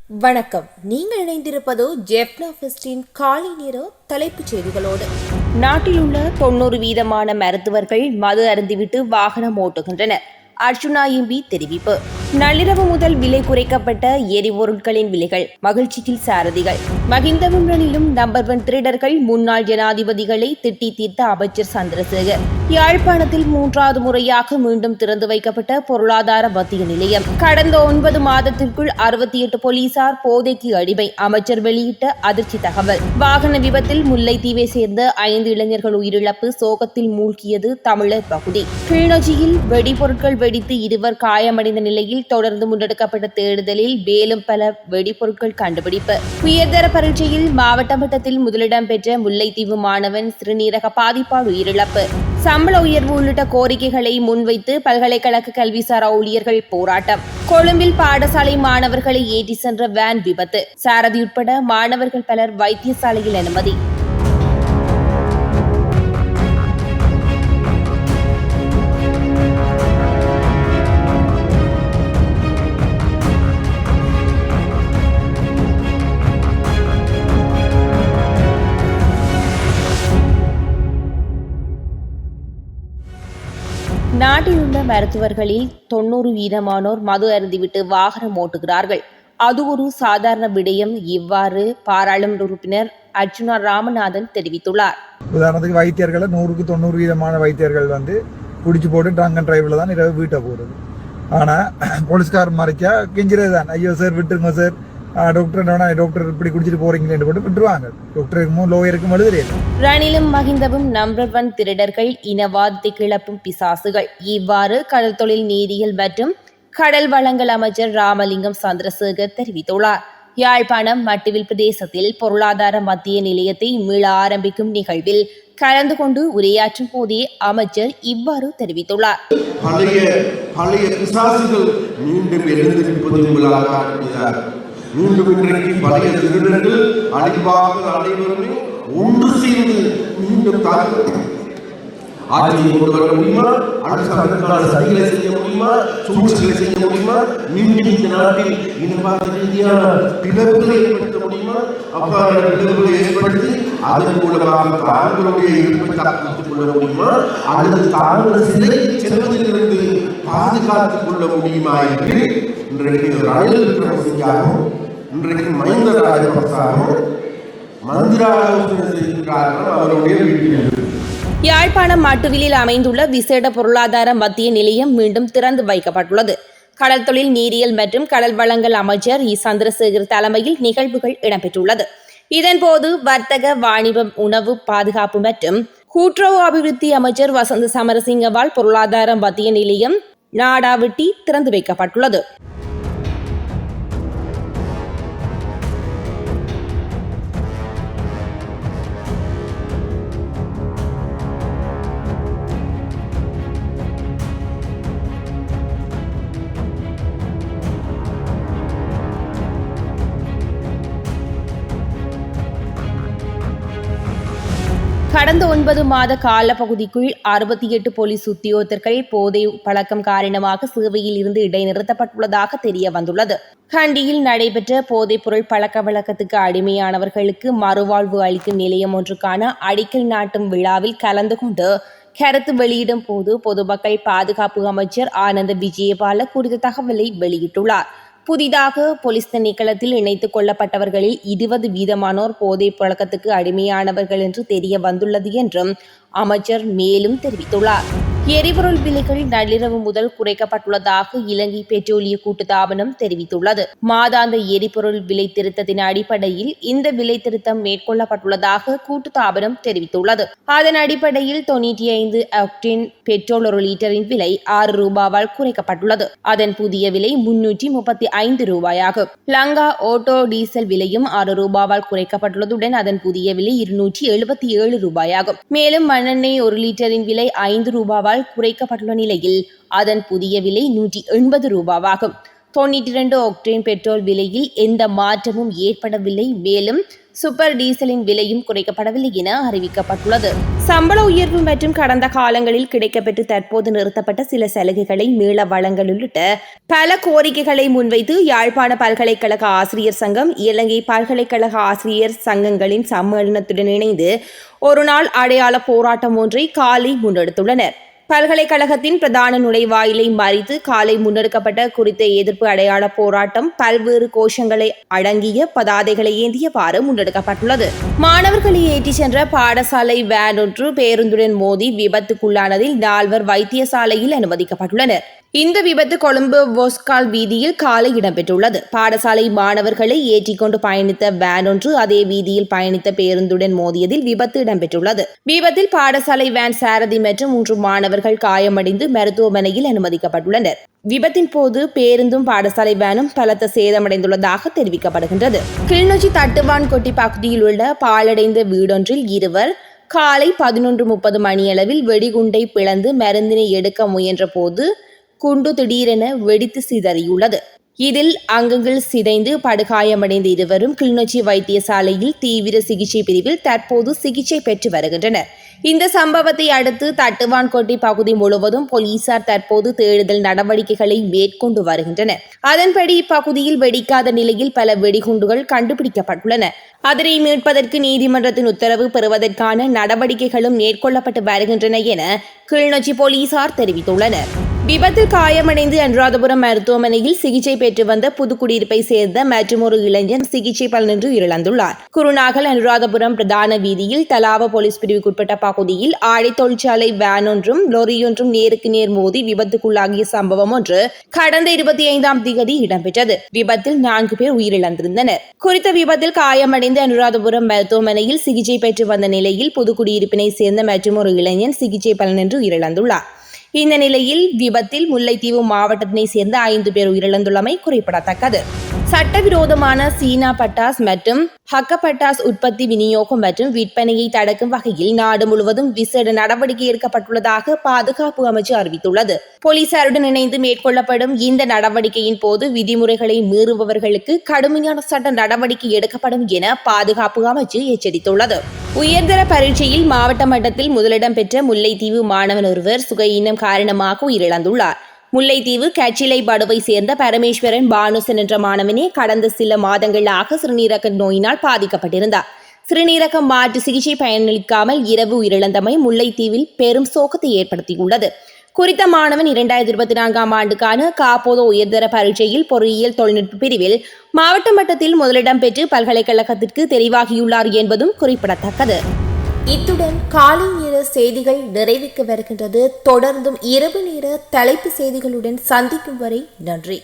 வணக்கம். நீங்கள் இணைந்திருப்பது ஜெஃப்னா ஃபெஸ்டின் காலை நேர தலைப்புச் செய்திகளோடு. நாட்டில் உள்ள 90% மருத்துவர்கள் மது அருந்திவிட்டு வாகனம் ஓட்டுகின்றனர். அர்ஜுனா எம்பி தெரிவிப்பு. நள்ளிரவு முதல் விலை குறைக்கப்பட்ட எரிபொருட்களின் விலைகள் மகிழ்ச்சியில் சாரதிகள். மகிந்தவும் ரணிலும் நம்பர் 1 திருடர்கள் முன்னாள் ஜனாதிபதிகளை திட்டி தீர்த்த அமைச்சர் சந்திரசேகர். யாழ்ப்பாணத்தில் 3வது முறையாக மீண்டும் திறந்து வைக்கப்பட்ட பொருளாதார மத்திய நிலையம். கடந்த 9 மாதத்திற்குள் 68 போலீசார் போதைக்கு அடிமை. அமைச்சர் வெளியிட்ட அதிர்ச்சி தகவல். வாகன விபத்தில் முல்லைத்தீவை சேர்ந்த 5 இளைஞர்கள் உயிரிழப்பு சோகத்தில் மூழ்கியது தமிழர் பகுதி. கிளிநொச்சியில் வெடிபொருட்கள் வெடித்து 2 காயமடைந்த நிலையில் தொடர்ந்து முன்னெடுக்கப்பட்ட தேடுதலில் மேலும் பல வெடிபொருட்கள் கண்டுபிடிப்பு. உயர்தர பரீட்சையில் மாவட்ட மட்டத்தில் முதலிடம் பெற்ற முல்லைத்தீவு மாணவன் சிறுநீரக பாதிப்பால் உயிரிழப்பு. சம்பள உயர்வு உள்ளிட்ட கோரிக்கைகளை முன்வைத்து பல்கலைக்கழக கல்விசார் ஊழியர்கள் போராட்டம். கொழும்பில் பாடசாலை மாணவர்களை ஏற்றி சென்ற வேன் விபத்து. சாரதி உட்பட மாணவர்கள் பலர் வைத்தியசாலையில் அனுமதி. நாட்டில் உள்ள மருத்துவர்களில் 90% மது அருந்திவிட்டு வாகனம் ஓட்டுகிறார்கள். அது ஒரு சாதாரண விடயம். இவ்வாறு பாராளுமன்ற உறுப்பினர் அர்ஜுனா ராமநாதன் தெரிவித்துள்ளார். உதாரணத்துக்கு வைத்தியர்கள் 100-90% வைத்தியர்கள் குடிச்சு போட்டு ட்ரங்க் அண்ட் டிரைவ்ல தான் இரவு வீட்டை போகிறது. ஆனால் போலீஸ்கார் மறைச்சா கெஞ்சிறது தான், ஐயோ சார் விட்டுருங்க சார், டாக்டர் இப்படி குடிச்சிட்டு போறீங்களேன்னு போட்டு விட்டுருவாங்க. டாக்டருக்கும் லோயருக்கும் எழுதுறது. ரணிலும் மகிந்தவும் நம்பர் 1 திருடர்கள், இனவாதத்தை கிளப்பும் பிசாசுகள். இவ்வாறு கடல் தொழில் நீரியல் மற்றும் கடல் வளங்கள் அமைச்சர் ராமலிங்கம் சந்திரசேகர் தெரிவித்துள்ளார். யாழ்ப்பாணம் மட்டுவில் பிரதேசத்தில் பொருளாதார மத்திய நிலையத்தை மீள ஆரம்பிக்கும் நிகழ்வில் கலந்து கொண்டு உரையாற்றும் போதே அமைச்சர் இவ்வாறு தெரிவித்துள்ளார். பழைய பிசாசுகள் மீண்டும் எழுந்திருப்பது மீண்டும் இன்றைக்கு பழைய திருடர்கள் அழிவாக அனைவருமே ஒன்று சேர்ந்து மீண்டும் ஆட்சியை கொண்டு வர முடியுமா? அரசாங்கத்தால் சதிகளை செய்ய முடியுமா? சூழ்ச்சிகளை செய்ய முடியுமா? மீண்டும் இந்த நாட்டில் இனவாத ரீதியான பிளவுகளை ஏற்படுத்த முடியுமா? அவ்வாறு பிளவுகளை ஏற்படுத்தி அதன் மூலமாக தாங்களுடைய இருப்பை காத்துக் கொள்ள முடியுமா? அல்லது தாங்கள் சிலை செல்வதிலிருந்து பாதுகாத்துக் கொள்ள முடியுமா என்று இன்றைக்கு ரணில் விக்ரமசிங்காவும் இன்றைக்கு மஹிந்த ராஜபக்சவும் மந்திராலோசனை செய்கிறார்கள் அவருடைய வீட்டில். யாழ்ப்பாணம் மட்டுவிலில் அமைந்துள்ள விசேட பொருளாதார மத்திய நிலையம் மீண்டும் திறந்து வைக்கப்பட்டுள்ளது. கடல் தொழில் நீரியல் மற்றும் கடல் வளங்கள் அமைச்சர் சந்திரசேகர் தலைமையில் நிகழ்வுகள் இடம்பெற்றுள்ளது. இதன்போது வர்த்தக, வாணிபம், உணவு பாதுகாப்பு மற்றும் கூட்டுறவு அபிவிருத்தி அமைச்சர் வசந்த சமரசிங்கவால் பொருளாதார மத்திய நிலையம் நாடாவிட்டி திறந்து வைக்கப்பட்டுள்ளது. கடந்த 9 மாத காலப்பகுதிக்குள் 68 போலீஸ் உத்தியோகத்தர்கள் போதை பழக்கம் காரணமாக சேவையில் இருந்து இடைநிறுத்தப்பட்டுள்ளதாக தெரிய வந்துள்ளது. கண்டியில் நடைபெற்ற போதைப் பொருள் பழக்க வழக்கத்துக்கு அடிமையானவர்களுக்கு மறுவாழ்வு அளிக்கும் நிலையம் ஒன்றுக்கான அடிக்கல் நாட்டும் விழாவில் கலந்து கொண்டு கருத்து வெளியிடும் போது பொதுமக்கள் பாதுகாப்பு அமைச்சர் ஆனந்த விஜயபால குறித்த தகவலை வெளியிட்டுள்ளார். புதிதாக போலீஸ் திணைக்களத்தில் இணைத்துக் கொள்ளப்பட்டவர்களில் 20% போதை பழக்கத்துக்கு அடிமையானவர்கள் என்று தெரிய வந்துள்ளது என்றும் அமைச்சர் மேலும் தெரிவித்துள்ளார். எரிபொருள் விலைகள் நள்ளிரவு முதல் குறைக்கப்பட்டுள்ளதாக இலங்கை பெட்ரோலிய கூட்டுத்தாபனம் தெரிவித்துள்ளது. மாதாந்த எரிபொருள் விலை திருத்தத்தின் அடிப்படையில் இந்த விலை திருத்தம் மேற்கொள்ளப்பட்டுள்ளதாக கூட்டுத்தாபனம் தெரிவித்துள்ளது. அதன் அடிப்படையில் 95 ஆக்டேன் பெட்ரோல் 1 லிட்டரின் விலை 6 ரூபாவால் குறைக்கப்பட்டுள்ளது. அதன் புதிய விலை 335 ரூபாயாகும். லங்கா ஓட்டோ டீசல் விலையும் 6 ரூபாவால் குறைக்கப்பட்டுள்ளதுடன் அதன் புதிய விலை 277 ரூபாயாகும். மேலும் மண்ணெண்ணெய் 1 லிட்டரின் விலை 5 ரூபாவால் குறைக்கப்பட்டுள்ள நிலையில் அதன் புதிய விலை 180 ரூபாவாகும். 92 ஆக்டேன் பெட்ரோல் விலையில் எந்த மாற்றமும் ஏற்படவில்லை. மேலும் சூப்பர் டீசலின் விலையும் குறைக்கப்படவில்லை என அறிவிக்கப்பட்டுள்ளது. சம்பள உயர்வு மற்றும் கடந்த காலங்களில் கிடைக்கப்பெற்று தற்போது நிறுத்தப்பட்ட சில சலுகைகளை மீள வழங்கல் உள்ளிட்ட பல கோரிக்கைகளை முன்வைத்து யாழ்ப்பாண பல்கலைக்கழக ஆசிரியர் சங்கம், இலங்கை பல்கலைக்கழக ஆசிரியர் சங்கங்களின் சம்மேளனத்துடன் இணைந்து ஒருநாள் அடையாள போராட்டம் ஒன்றை காலை முன்னெடுத்துள்ளனர். பல்கலைக்கழகத்தின் பிரதான நுழைவாயிலை மறித்து காலை முன்னெடுக்கப்பட்ட குறித்த எதிர்ப்பு அடையாள போராட்டம் பல்வேறு கோஷங்களை அடங்கிய பதாதைகளை ஏந்தியவாறு முன்னெடுக்கப்பட்டுள்ளது. மாணவர்களை ஏற்றிச் சென்ற பாடசாலை வேன் ஒன்று பேருந்துடன் மோதி விபத்துக்குள்ளானதில் 4 வைத்தியசாலையில் அனுமதிக்கப்பட்டுள்ளனர். இந்த விபத்து கொழும்பு வொஸ்கால் வீதியில் காலை இடம்பெற்றுள்ளது. பாடசாலை மாணவர்களை ஏற்றிக்கொண்டு பயணித்த வேன் ஒன்று அதே வீதியில் பயணித்த பேருந்துடன் மோதியதில் விபத்து இடம்பெற்றுள்ளது. விபத்தில் பாடசாலை வேன் சாரதி மற்றும் 3 மாணவர்கள் காயமடைந்து மருத்துவமனையில் அனுமதிக்கப்பட்டுள்ளனர். விபத்தின் போது பேருந்தும் பாடசாலை வேனும் பலத்த சேதமடைந்துள்ளதாக தெரிவிக்கப்படுகின்றது. கிளிநொச்சி தட்டுவான்கொட்டி பகுதியில் உள்ள பாழடைந்த வீடொன்றில் இருவர் காலை 11:30 மணியளவில் வெடிகுண்டை பிளந்து மருந்தினை எடுக்க முயன்ற போது குண்டு திடீரென வெடித்து சிதறியுள்ளது. இதில் அங்கங்கள் சிதைந்து படுகாயமடைந்த இருவரும் கிளிநொச்சி வைத்தியசாலையில் தீவிர சிகிச்சை பிரிவில் தற்போது சிகிச்சை பெற்று வருகின்றனர். இந்த சம்பவத்தை அடுத்து தட்டுவான்கொட்டி பகுதி முழுவதும் போலீசார் தற்போது தேடுதல் நடவடிக்கைகளை மேற்கொண்டு வருகின்றனர். அதன்படி இப்பகுதியில் வெடிக்காத நிலையில் பல வெடிகுண்டுகள் கண்டுபிடிக்கப்பட்டுள்ளன. அதனை மீட்பதற்கு நீதிமன்றத்தின் உத்தரவு பெறுவதற்கான நடவடிக்கைகளும் மேற்கொள்ளப்பட்டு வருகின்றன என கிளிநொச்சி போலீசார் தெரிவித்துள்ளனர். விபத்தில் காயமடைந்து அனுராதபுரம் மருத்துவமனையில் சிகிச்சை பெற்று வந்த புதுக்குடியிருப்பை சேர்ந்த மற்றொரு இளைஞர் சிகிச்சை பலனின்றி உயிரிழந்துள்ளார். குருநாகல் அனுராதபுரம் பிரதான வீதியில் தலாவ போலீஸ் பிரிவுக்குட்பட்ட பகுதியில் ஆடை தொழிற்சாலை வேன் ஒன்றும் லொரியொன்றும் நேருக்கு நேர் மோதி விபத்துக்குள்ளாகிய சம்பவம் ஒன்று கடந்த 25ஆம் தேதி இடம்பெற்றது. விபத்தில் 4 பேர் உயிரிழந்திருந்தனர். குறித்த விபத்தில் காயமடைந்து அனுராதபுரம் மருத்துவமனையில் சிகிச்சை பெற்று வந்த நிலையில் புதுக்குடியிருப்பினை சேர்ந்த மற்றொரு இளைஞன் சிகிச்சை பலனின்றி உயிரிழந்துள்ளார். இந்த நிலையில் விபத்தில் முல்லைத்தீவு மாவட்டத்தினை சேர்ந்த 5 பேர் உயிரிழந்துள்ளமை குறிப்பிடத்தக்கது. சட்டவிரோதமான சீனா பட்டாஸ் மற்றும் ஹக்க பட்டாஸ் உற்பத்தி, விநியோகம் மற்றும் விற்பனையை தடுக்கும் வகையில் நாடு முழுவதும் விசேட நடவடிக்கை எடுக்கப்பட்டுள்ளதாக பாதுகாப்பு அமைச்சு அறிவித்துள்ளது. போலீசாருடன் இணைந்து மேற்கொள்ளப்படும் இந்த நடவடிக்கையின் போது விதிமுறைகளை மீறுபவர்களுக்கு கடுமையான சட்ட நடவடிக்கை எடுக்கப்படும் என பாதுகாப்பு அமைச்சு எச்சரித்துள்ளது. உயர்தர பரீட்சையில் மாவட்ட மட்டத்தில் முதலிடம் பெற்ற முல்லைத்தீவு மாணவன் ஒருவர் சுகயீனம் காரணமாக உயிரிழந்துள்ளார். முல்லைத்தீவு கச்சிலை படுவை சேர்ந்த பரமேஸ்வரன் பானுசன் என்ற மாணவனே கடந்த சில மாதங்களாக சிறுநீரக நோயினால் பாதிக்கப்பட்டிருந்தார். சிறுநீரக மாற்று சிகிச்சை பயனளிக்காமல் இரவு உயிரிழந்தமை முல்லைத்தீவில் பெரும் சோகத்தை ஏற்படுத்தியுள்ளது. குறித்த மாணவன் 2024ஆம் ஆண்டுக்கான காப்போத உயர்தர பரீட்சையில் பொறியியல் தொழில்நுட்ப பிரிவில் மாவட்ட மட்டத்தில் முதலிடம் பெற்று பல்கலைக்கழகத்திற்கு தெரிவாகியுள்ளார் என்பதும் குறிப்பிடத்தக்கது. இத்துடன் காலை நேர செய்திகள் நிறைவுக்கு வருகின்றது. தொடர்ந்தும் இரவு நேர தலைப்பு செய்திகளுடன் சந்திக்கும் வரை நன்றி.